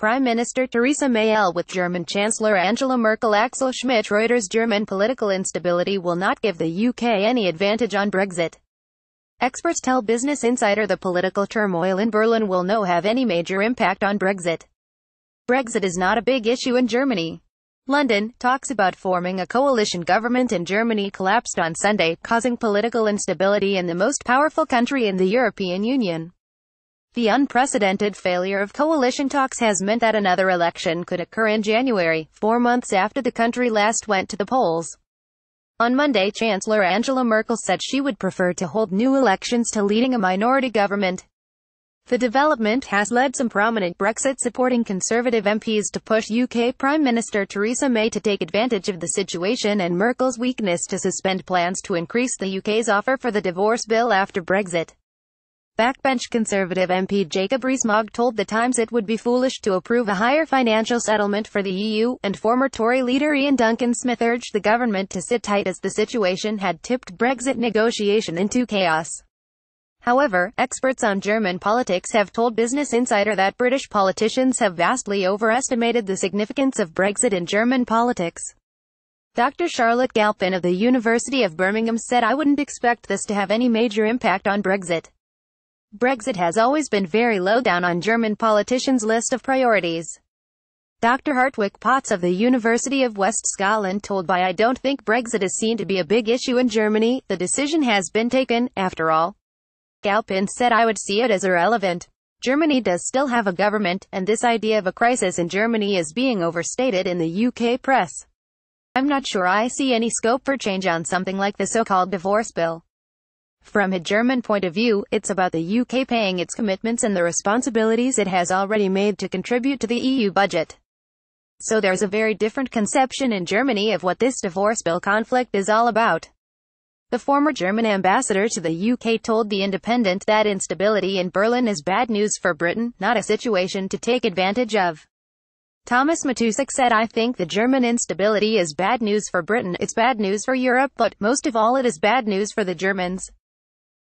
Prime Minister Theresa May L with German Chancellor Angela Merkel. Axel, SchmidtReuters. German political instability will not give the UK any advantage on Brexit. Experts tell Business Insider the political turmoil in Berlin will not have any major impact on Brexit. Brexit is not a big issue in Germany. London. Talks about forming a coalition government in Germany collapsed on Sunday, causing political instability in the most powerful country in the European Union. The unprecedented failure of coalition talks has meant that another election could occur in January, 4 months after the country last went to the polls. On Monday, Chancellor Angela Merkel said she would prefer to hold new elections to leading a minority government. The development has led some prominent Brexit-supporting Conservative MPs to push UK Prime Minister Theresa May to take advantage of the situation and Merkel's weakness to suspend plans to increase the UK's offer for the divorce bill after Brexit. Backbench Conservative MP Jacob Rees-Mogg told The Times it would be foolish to approve a higher financial settlement for the EU, and former Tory leader Ian Duncan-Smith urged the government to sit tight as the situation had tipped Brexit negotiation into chaos. However, experts on German politics have told Business Insider that British politicians have vastly overestimated the significance of Brexit in German politics. Dr. Charlotte Galpin of the University of Birmingham said, "I wouldn't expect this to have any major impact on Brexit. Brexit has always been very low down on German politicians' list of priorities." Dr. Hartwig Potts of the University of West Scotland told I don't think Brexit is seen to be a big issue in Germany, the decision has been taken, after all. Galpin said, "I would see it as irrelevant. Germany does still have a government, and this idea of a crisis in Germany is being overstated in the UK press. I'm not sure I see any scope for change on something like the so-called divorce bill. From a German point of view, it's about the UK paying its commitments and the responsibilities it has already made to contribute to the EU budget. So there's a very different conception in Germany of what this divorce bill conflict is all about." The former German ambassador to the UK told The Independent that instability in Berlin is bad news for Britain, not a situation to take advantage of. Thomas Matusik said, "I think the German instability is bad news for Britain, it's bad news for Europe, but, most of all, it is bad news for the Germans.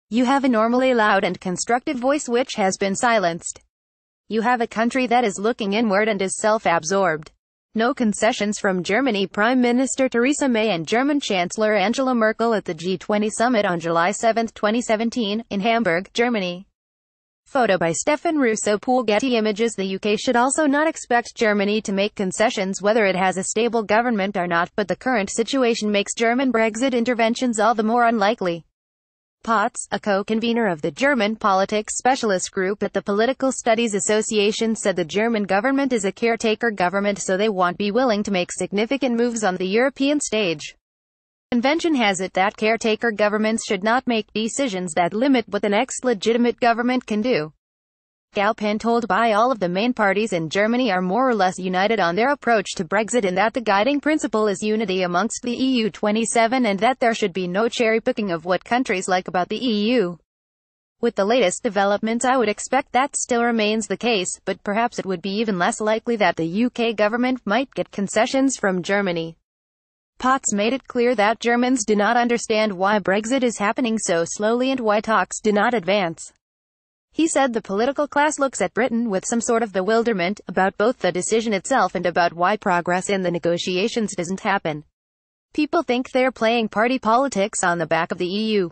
You have a normally loud and constructive voice which has been silenced. You have a country that is looking inward and is self-absorbed. No concessions from Germany." Prime Minister Theresa May and German Chancellor Angela Merkel at the G20 summit on July 7, 2017, in Hamburg, Germany. Photo by Stefan Russo. Pool Getty Images. The UK should also not expect Germany to make concessions whether it has a stable government or not, but the current situation makes German Brexit interventions all the more unlikely. Potts, a co-convener of the German Politics Specialist Group at the Political Studies Association, said the German government is a caretaker government, so they won't be willing to make significant moves on the European stage. Convention has it that caretaker governments should not make decisions that limit what the next legitimate government can do. Galpin told all of the main parties in Germany are more or less united on their approach to Brexit, and that the guiding principle is unity amongst the EU 27 and that there should be no cherry-picking of what countries like about the EU. With the latest developments, I would expect that still remains the case, but perhaps it would be even less likely that the UK government might get concessions from Germany. Potts made it clear that Germans do not understand why Brexit is happening so slowly and why talks do not advance. He said the political class looks at Britain with some sort of bewilderment, about both the decision itself and about why progress in the negotiations doesn't happen. People think they're playing party politics on the back of the EU.